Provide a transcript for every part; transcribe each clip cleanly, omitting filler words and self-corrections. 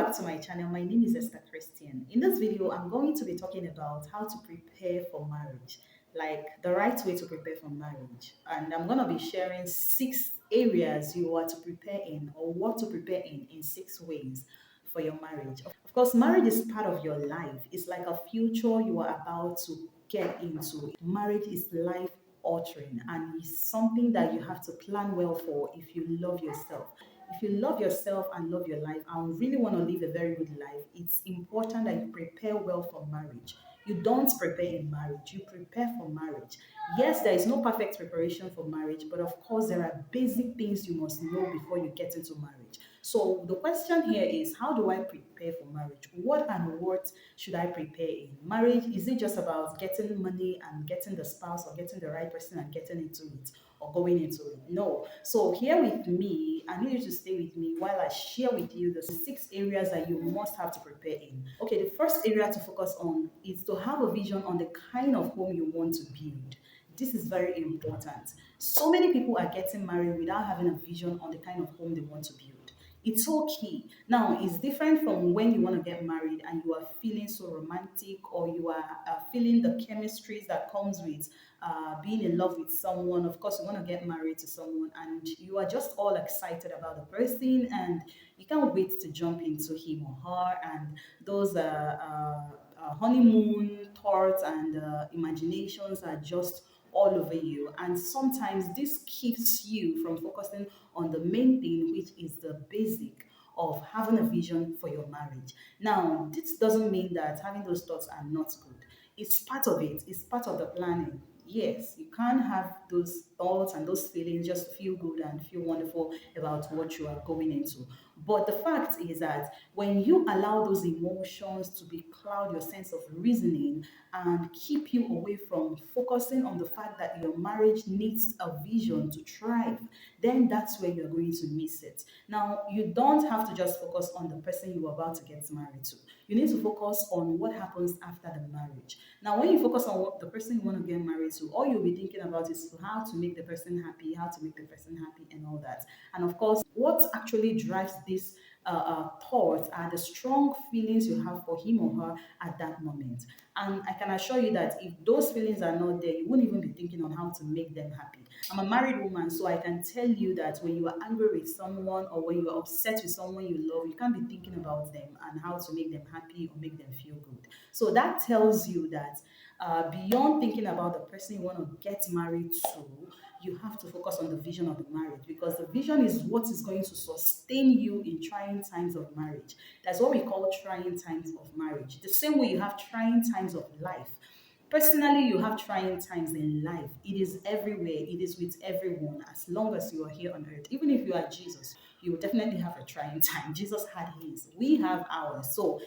back to my channel. My name is Esther Christian. In this video, I'm going to be talking about how to prepare for marriage, like the right way to prepare for marriage. And I'm going to be sharing 6 areas you are to prepare in, or what to prepare in 6 ways for your marriage. Of course, marriage is part of your life. It's like a future you are about to get into. Marriage is life altering and it's something that you have to plan well for if you love yourself. If you love yourself and love your life and really want to live a very good life, it's important that you prepare well for marriage. You don't prepare in marriage, you prepare for marriage. Yes, there is no perfect preparation for marriage, but of course, there are basic things you must know before you get into marriage. So, the question here is, how do I prepare for marriage? What and what should I prepare in? Marriage, is it just about getting money and getting the spouse or getting the right person and getting into it? Or going into it. No. So here with me, I need you to stay with me while I share with you the 6 areas that you must have to prepare in. Okay, the first area to focus on is to have a vision on the kind of home you want to build. This is very important. So many people are getting married without having a vision on the kind of home they want to build. It's so key. Now, it's different from when you want to get married and you are feeling so romantic, or you are feeling the chemistries that comes with being in love with someone. Of course, you want to get married to someone and you are just all excited about the person and you can't wait to jump into him or her. And those honeymoon thoughts and imaginations are just all over you. And sometimes this keeps you from focusing on the main thing, which is the basic of having a vision for your marriage. Now, this doesn't mean that having those thoughts are not good. It's part of it, it's part of the planning. Yes, you can't have those thoughts and those feelings just feel good and feel wonderful about what you are going into. But the fact is that when you allow those emotions to be cloud your sense of reasoning and keep you away from focusing on the fact that your marriage needs a vision to thrive, then that's where you're going to miss it. Now, you don't have to just focus on the person you're about to get married to. You need to focus on what happens after the marriage. Now, when you focus on what the person you want to get married to, all you'll be thinking about is how to make the person happy, how to make the person happy, and all that. And of course, what actually drives this thoughts are the strong feelings you have for him or her at that moment. And I can assure you that if those feelings are not there, you won't even be thinking on how to make them happy. I'm a married woman, so I can tell you that when you are angry with someone or when you are upset with someone you love, you can't be thinking about them and how to make them happy or make them feel good. So that tells you that beyond thinking about the person you want to get married to, you have to focus on the vision of the marriage, because the vision is what is going to sustain you in trying times of marriage. That's what we call trying times of marriage. The same way you have trying times of life. Personally, you have trying times in life. It is everywhere, it is with everyone as long as you are here on earth. Even if you are Jesus, you will definitely have a trying time. Jesus had his, we have ours. So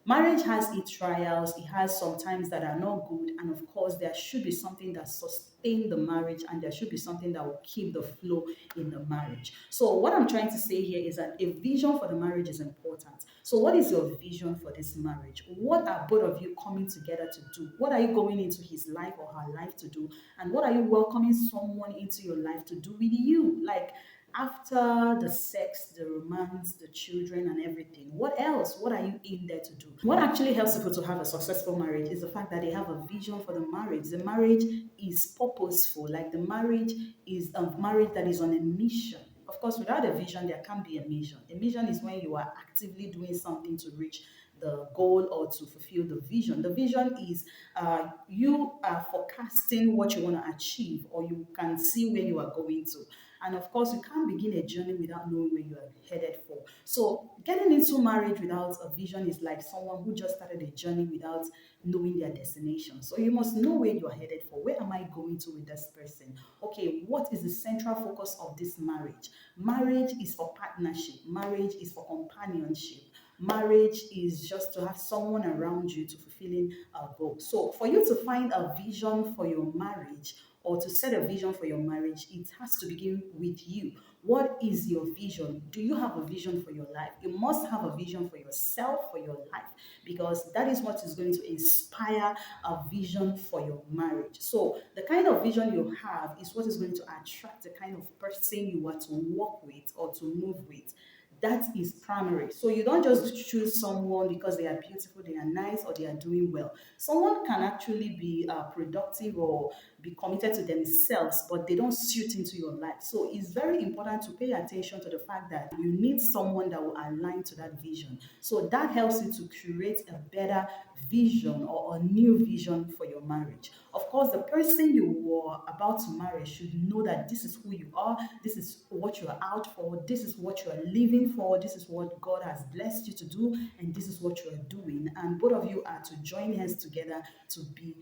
marriage has its trials, it has some times that are not good, and of course, there should be something that sustains the marriage, and there should be something that will keep the flow in the marriage. So, what I'm trying to say here is that a vision for the marriage is important. So, what is your vision for this marriage? What are both of you coming together to do? What are you going into his life or her life to do? And what are you welcoming someone into your life to do with you? Like, after the sex, the romance, the children, and everything, what else? What are you in there to do? What actually helps people to have a successful marriage is the fact that they have a vision for the marriage. The marriage is purposeful, like the marriage is a marriage that is on a mission. Of course, without a vision, there can't be a mission. A mission is when you are actively doing something to reach the goal or to fulfill the vision. The vision is you are forecasting what you want to achieve, or you can see where you are going to. And of course, you can't begin a journey without knowing where you are headed for. So, getting into marriage without a vision is like someone who just started a journey without knowing their destination. So, you must know where you are headed for. Where am I going to with this person? Okay, what is the central focus of this marriage? Marriage is for partnership, marriage is for companionship. Marriage is just to have someone around you to fulfilling a goal. So, for you to find a vision for your marriage, or to set a vision for your marriage, it has to begin with you. What is your vision? Do you have a vision for your life? You must have a vision for yourself, for your life, because that is what is going to inspire a vision for your marriage. So, the kind of vision you have is what is going to attract the kind of person you want to work with or to move with. That is primary. So you don't just choose someone because they are beautiful, they are nice, or they are doing well. Someone can actually be productive or be committed to themselves, but they don't suit into your life. So it's very important to pay attention to the fact that you need someone that will align to that vision. So that helps you to create a better vision or a new vision for your marriage. Of course, the person you were about to marry should know that this is who you are, this is what you are out for, this is what you are living for, this is what God has blessed you to do, and this is what you are doing. And both of you are to join hands together to be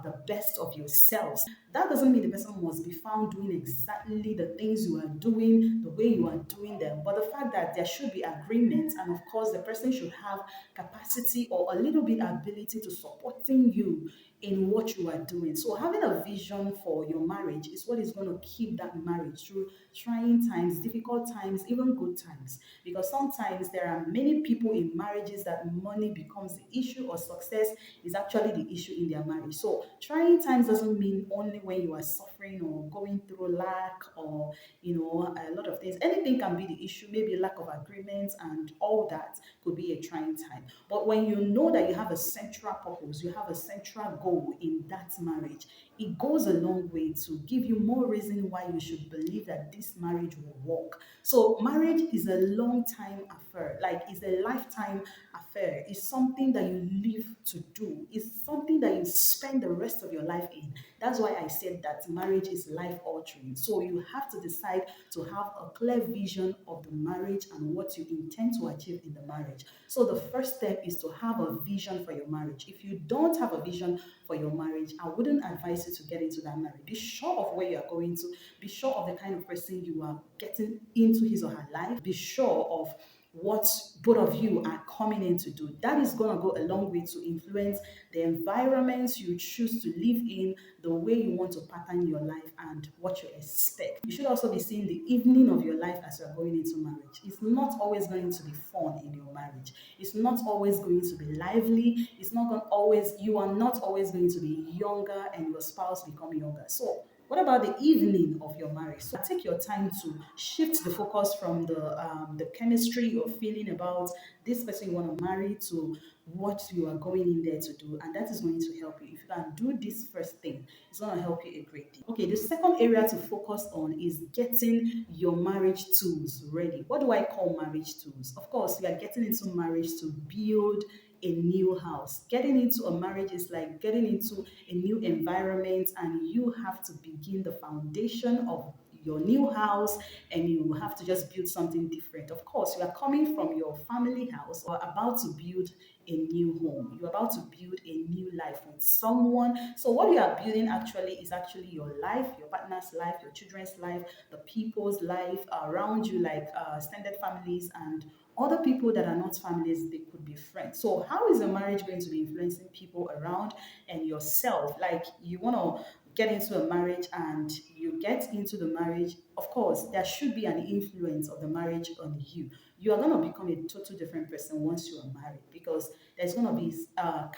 the best of yourselves. That doesn't mean the person must be found doing exactly the things you are doing, the way you are doing them, but the fact that there should be agreement, and of course, the person should have capacity or a little bit ability to supporting you in what you are doing. So having a vision for your marriage is what is going to keep that marriage through trying times, difficult times, even good times. Because sometimes there are many people in marriages that money becomes the issue or success is actually the issue in their marriage. So trying times doesn't mean only when you are suffering or going through lack or a lot of things. Anything can be the issue, maybe lack of agreement and all that could be a trying time. But when you know that you have a central purpose, you have a central goal in that marriage, it goes a long way to give you more reason why you should believe that this marriage will work. So marriage is a long time affair, like it's a lifetime affair. It's something that you live to do. It's something that you spend the rest of your life in. That's why I said that marriage is life altering. So you have to decide to have a clear vision of the marriage and what you intend to achieve in the marriage. So the first step is to have a vision for your marriage. If you don't have a vision for your marriage, I wouldn't advise you to get into that marriage. Be sure of where you are going to. Be sure of the kind of person you are getting into his or her life. Be sure of what both of you are coming in to do. That is going to go a long way to influence the environments you choose to live in, the way you want to pattern your life, and what you expect. You should also be seeing the evening of your life as you are going into marriage. It's not always going to be fun in your marriage. It's not always going to be lively. It's not going always, you are not always going to be younger and your spouse become younger. So what about the evening of your marriage? So take your time to shift the focus from the chemistry you're feeling about this person you want to marry to what you are going in there to do, and that is going to help you. If you can do this first thing, it's going to help you a great deal. Okay, the second area to focus on is getting your marriage tools ready. What do I call marriage tools? Of course, you are getting into marriage to build a new house. Getting into a marriage is like getting into a new environment, and you have to begin the foundation of your new house, and you have to just build something different. Of course, you are coming from your family house or about to build a new home. You're about to build a new life with someone. So what you are building actually is actually your life, your partner's life, your children's life, the people's life around you, like extended families and other people that are not families. They could be friends. So how is a marriage going to be influencing people around and yourself? Like you want to get into a marriage, and you get into the marriage, of course there should be an influence of the marriage on you. You are going to become a total different person once you are married, because there's going to be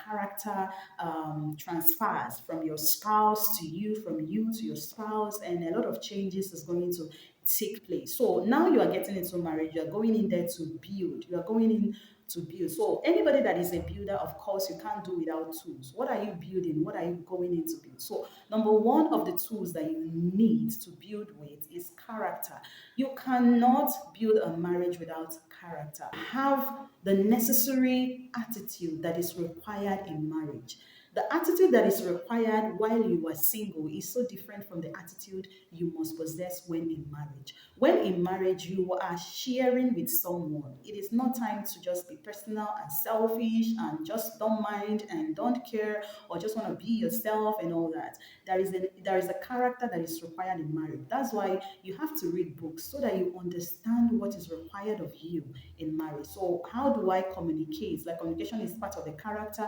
character transfers from your spouse to you, from you to your spouse, and a lot of changes is going to take place. So now you are getting into marriage, you are going in there to build, you are going in to build. So anybody that is a builder, of course, you can't do without tools. What are you building? What are you going in to build? So number one of the tools that you need to build with is character. You cannot build a marriage without character. Have the necessary attitude that is required in marriage. The attitude that is required while you are single is so different from the attitude you must possess when in marriage. When in marriage, you are sharing with someone. It is not time to just be personal and selfish and just don't mind and don't care or just want to be yourself and all that. There is a character that is required in marriage. That's why you have to read books so that you understand what is required of you in marriage. So how do I communicate? Like communication is part of the character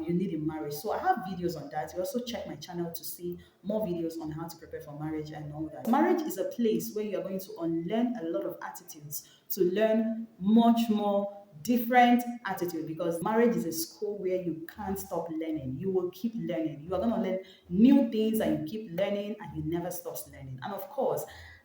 you need in marriage. So I have videos on that. You also check my channel to see more videos on how to prepare for marriage and all that. Marriage is a place where you are going to unlearn a lot of attitudes to learn much more different attitude, because marriage is a school where you can't stop learning. You will keep learning. You are going to learn new things and you keep learning and you never stop learning. And of course,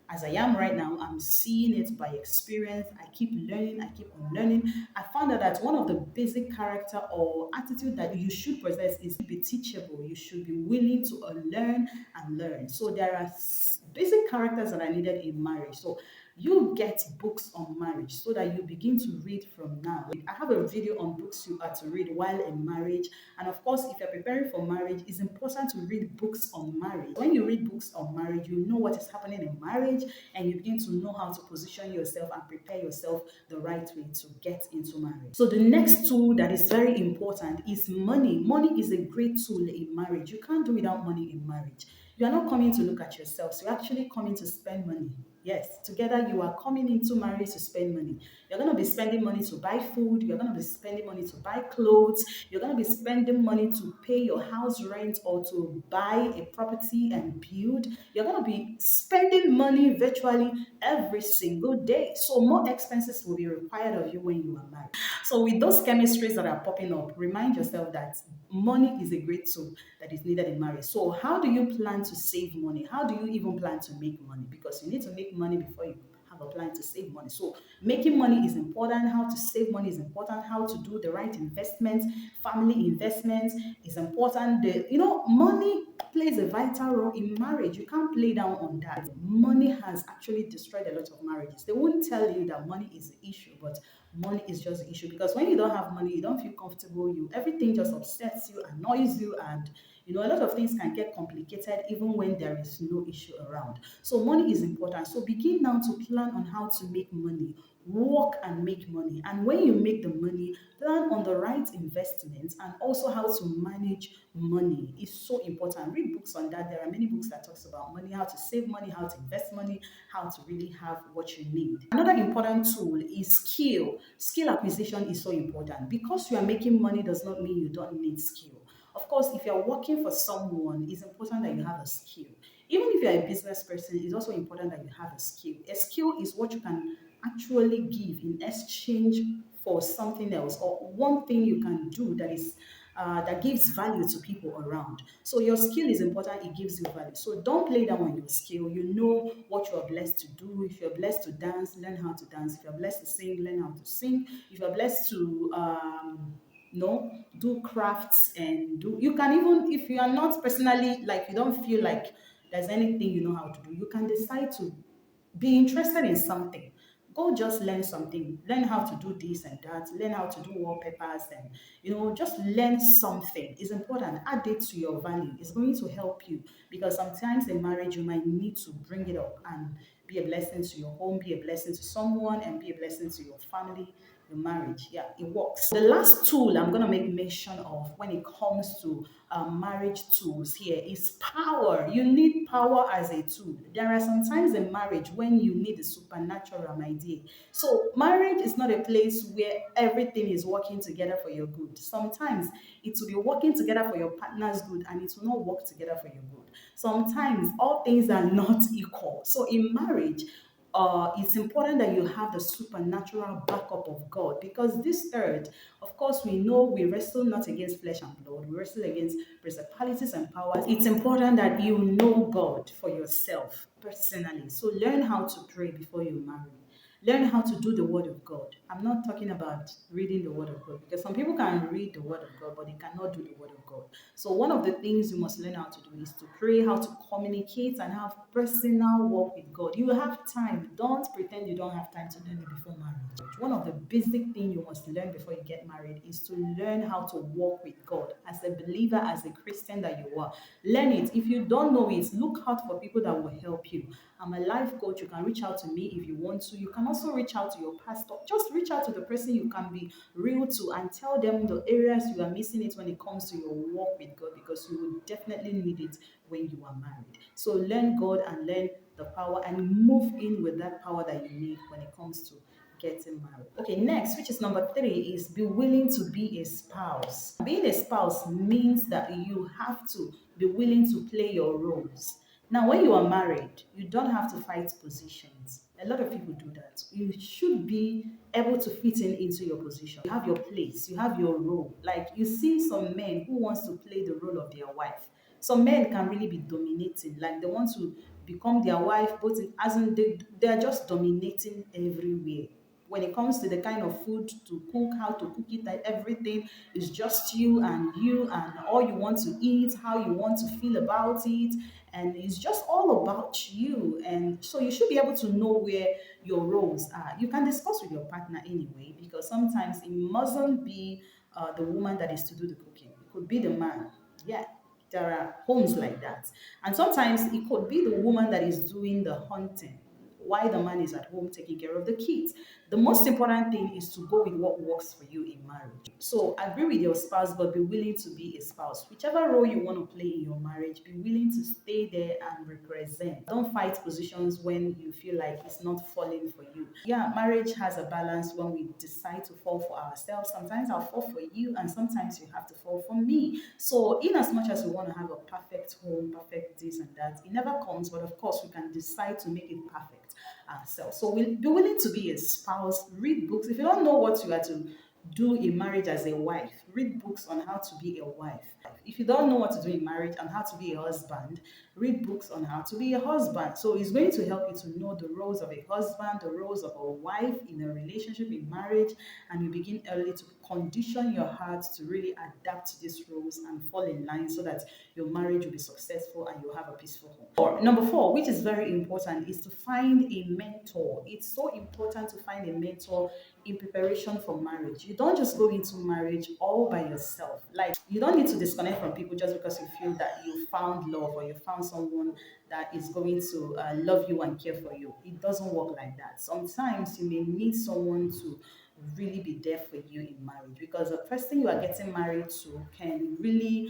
as I am right now, I'm seeing it by experience. I keep learning, I keep on learning. I found out that one of the basic character or attitude that you should possess is to be teachable. You should be willing to learn and learn. So there are basic characters that are needed in marriage. So you get books on marriage so that you begin to read from now. I have a video on books you are to read while in marriage. And of course, if you're preparing for marriage, it's important to read books on marriage. When you read books on marriage, you know what is happening in marriage and you begin to know how to position yourself and prepare yourself the right way to get into marriage. So the next tool that is very important is money. Money is a great tool in marriage. You can't do without money in marriage. You are not coming to look at yourselves. You're actually coming to spend money. Yes, together you are coming into marriage to spend money. You're going to be spending money to buy food. You're going to be spending money to buy clothes. You're going to be spending money to pay your house rent or to buy a property and build. You're going to be spending money virtually every single day. So more expenses will be required of you when you are married. So with those chemistries that are popping up, remind yourself that money is a great tool that is needed in marriage. So how do you plan to save money? How do you even plan to make money? Because you need to make money before you have a plan to save money. So making money is important. How to save money is important. How to do the right investments, family investments is important. Money plays a vital role in marriage. You can't play down on that. Money has actually destroyed a lot of marriages. They won't tell you that money is the issue, but money is just the issue, because when you don't have money, you don't feel comfortable. Everything just upsets you, annoys you, and a lot of things can get complicated even when there is no issue around. So money is important. So begin now to plan on how to make money. Work and make money. And when you make the money, plan on the right investments and also how to manage money. Is so important. Read books on that. There are many books that talks about money, how to save money, how to invest money, how to really have what you need. Another important tool is skill. Skill acquisition is so important. Because you are making money does not mean you don't need skill. Of course, if you're working for someone, it's important that you have a skill. Even if you're a business person, it's also important that you have a skill. A skill is what you can actually give in exchange for something else, or one thing you can do that gives value to people around. So your skill is important, it gives you value. So don't play down on your skill. You know what you are blessed to do. If you're blessed to dance, learn how to dance. If you're blessed to sing, learn how to sing. If you're blessed to do crafts and do you can even, if you are not personally, like, you don't feel like there's anything you know how to do, you can decide to be interested in something. Go just learn something. Learn how to do this and that. Learn how to do wallpapers and just learn something. It's important. Add it to your value. It's going to help you, because sometimes in marriage you might need to bring it up and be a blessing to your home, be a blessing to someone, and be a blessing to your family. Your marriage, yeah, it works. The last tool I'm going to make mention of when it comes to marriage tools here is power. You need power as a tool. There are some times in marriage when you need the supernatural, my dear. So marriage is not a place where everything is working together for your good. Sometimes it will be working together for your partner's good, and it will not work together for your good. Sometimes all things are not equal. So in marriage, it's important that you have the supernatural backup of God, because this earth, of course, we know we wrestle not against flesh and blood, we wrestle against principalities and powers. It's important that you know God for yourself personally. So learn how to pray before you marry. Learn how to do the word of God. I'm not talking about reading the word of God, because some people can read the word of God, but they cannot do the word of God. So one of the things you must learn how to do is to pray, how to communicate, and have personal walk with God. You have time. Don't pretend you don't have time to learn it before marriage. One of the basic things you must learn before you get married is to learn how to walk with God as a believer, as a Christian that you are. Learn it. If you don't know it, look out for people that will help you. I'm a life coach. You can reach out to me if you want to. You can also reach out to your pastor. Just reach out to the person you can be real to and tell them the areas you are missing it when it comes to your walk with God, because you will definitely need it when you are married. So learn God and learn the power and move in with that power that you need when it comes to getting married. Okay, next, which is number 3, is be willing to be a spouse. Being a spouse means that you have to be willing to play your roles. Now, when you are married, you don't have to fight positions. A lot of people do that. You should be able to fit in into your position. You have your place, you have your role. Like, you see some men who wants to play the role of their wife. Some men can really be dominating, like they want to become their wife, both in, as in they are just dominating everywhere. When it comes to the kind of food to cook, how to cook it, and everything is just you and all you want to eat, how you want to feel about it, and it's just all about you. And so you should be able to know where your roles are. You can discuss with your partner anyway, because sometimes it mustn't be the woman that is to do the cooking. It could be the man. Yeah, there are homes like that. And sometimes it could be the woman that is doing the hunting while the man is at home taking care of the kids. The most important thing is to go with what works for you in marriage. So agree with your spouse, but be willing to be a spouse. Whichever role you want to play in your marriage, be willing to stay there and represent. Don't fight positions when you feel like it's not falling for you. Yeah, marriage has a balance when we decide to fall for ourselves. Sometimes I'll fall for you, and sometimes you have to fall for me. So, in as much as we want to have a perfect home, perfect this and that, it never comes, but of course, we can decide to make it perfect ourselves. So we'll be willing to be a spouse, read books. If you don't know what you are to do in marriage as a wife, read books on how to be a wife. If you don't know what to do in marriage and how to be a husband, read books on how to be a husband. So it's going to help you to know the roles of a husband, the roles of a wife in a relationship, in marriage, and you begin early to condition your heart to really adapt to these roles and fall in line so that your marriage will be successful and you'll have a peaceful home. Or number four, which is very important, is to find a mentor. It's so important to find a mentor in preparation for marriage. You don't just go into marriage all by yourself. Like, you don't need to disconnect from people just because you feel that you found love or you found someone that is going to love you and care for you. It doesn't work like that. Sometimes you may need someone to really be there for you in marriage, because the person you are getting married to can really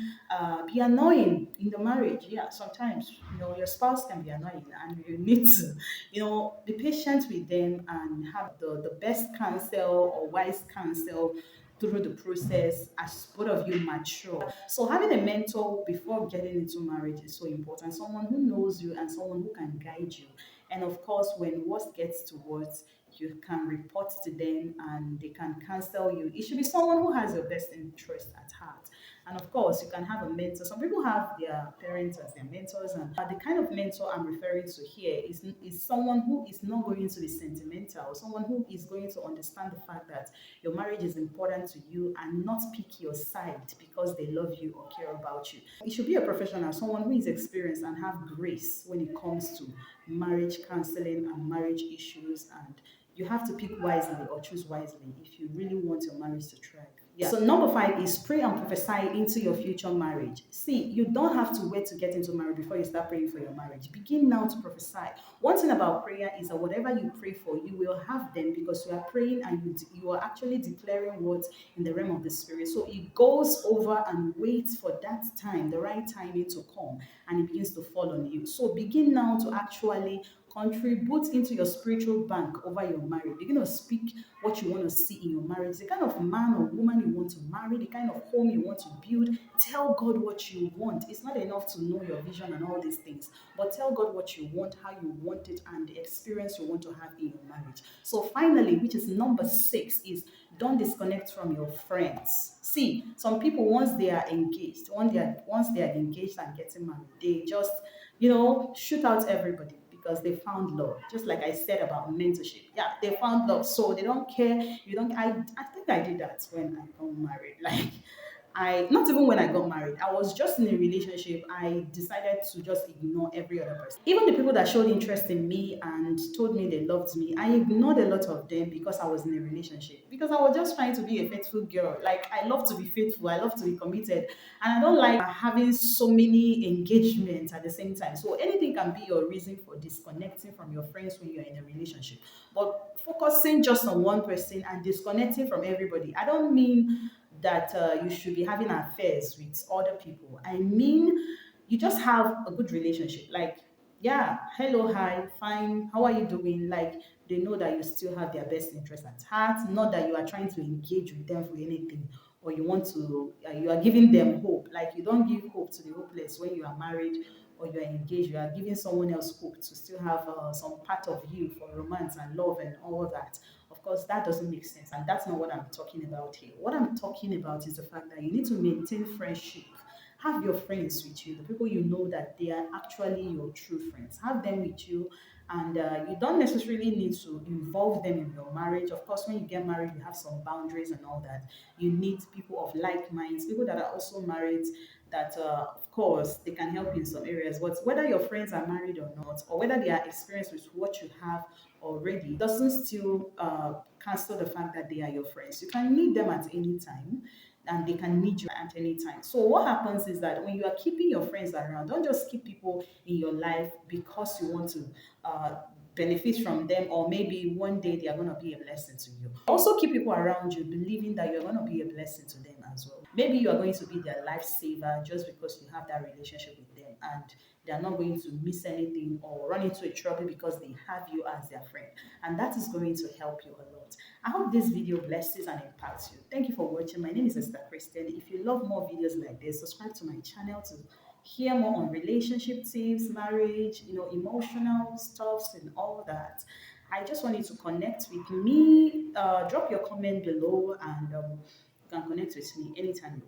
be annoying in the marriage. Yeah, sometimes your spouse can be annoying, and you need to be patient with them and have the best counsel or wise counsel through the process as both of you mature. So having a mentor before getting into marriage is so important. Someone who knows you and someone who can guide you. And of course, when worst gets to worst, you can report to them and they can counsel you. It should be someone who has your best interest at heart. And of course, you can have a mentor. Some people have their parents as their mentors, and the kind of mentor I'm referring to here is someone who is not going to be sentimental, someone who is going to understand the fact that your marriage is important to you and not pick your side because they love you or care about you. It should be a professional, someone who is experienced and have grace when it comes to marriage counseling and marriage issues, and you have to pick wisely or choose wisely if you really want your marriage to thrive. Yeah. So number five is pray and prophesy into your future marriage. See, you don't have to wait to get into marriage before you start praying for your marriage. Begin now to prophesy. One thing about prayer is that whatever you pray for, you will have them, because you are praying and you are actually declaring words in the realm of the spirit. So it goes over and waits for that time, the right timing to come, and it begins to fall on you. So begin now to actually contribute into your spiritual bank over your marriage. Begin to speak what you want to see in your marriage, the kind of man or woman you want to marry, the kind of home you want to build. Tell God what you want. It's not enough to know your vision and all these things, but tell God what you want, how you want it, and the experience you want to have in your marriage. So finally, which is number six, is don't disconnect from your friends. See, some people, once they are engaged, once they are engaged and getting married, they just shoot out everybody because they found love. Just like I said about mentorship. Yeah, they found love. So they don't care. You don't I think I did that when I got married. Like, I not even when I got married, I was just in a relationship. I decided to just ignore every other person. Even the people that showed interest in me and told me they loved me, I ignored a lot of them because I was in a relationship. Because I was just trying to be a faithful girl. Like, I love to be faithful, I love to be committed, and I don't like having so many engagements at the same time. So anything can be your reason for disconnecting from your friends when you're in a relationship. But focusing just on one person and disconnecting from everybody, I don't mean that you should be having affairs with other people. I mean, you just have a good relationship. Like, yeah, hello, hi, fine, how are you doing? Like, they know that you still have their best interest at heart, not that you are trying to engage with them for anything, or you are giving them hope. Like, you don't give hope to the hopeless when you are married or you are engaged. You are giving someone else hope to still have some part of you for romance and love and all that. Of course, that doesn't make sense, and that's not what I'm talking about here. What I'm talking about is the fact that you need to maintain friendship Have your friends with you, the people you know that they are actually your true friends. Have them with you, and you don't necessarily need to involve them in your marriage. Of course, when you get married, you have some boundaries and all that. You need people of like minds, people that are also married, that of course they can help you in some areas. But whether your friends are married or not, or whether they are experienced with what you have already, doesn't still cancel the fact that they are your friends. You can need them at any time, and they can need you at any time. So what happens is that when you are keeping your friends around, don't just keep people in your life because you want to uh, benefit from them, or maybe one day they are going to be a blessing to you. Also keep people around you believing that you're going to be a blessing to them as well. Maybe you are going to be their lifesaver just because you have that relationship with them, and they are not going to miss anything or run into a trouble because they have you as their friend, and that is going to help you a lot. I hope this video blesses and impacts you. Thank you for watching. My name is Esther Christian. If you love more videos like this, subscribe to my channel to hear more on relationship tips, marriage, emotional stuffs and all that. I just want you to connect with me. Drop your comment below, and you can connect with me anytime you want.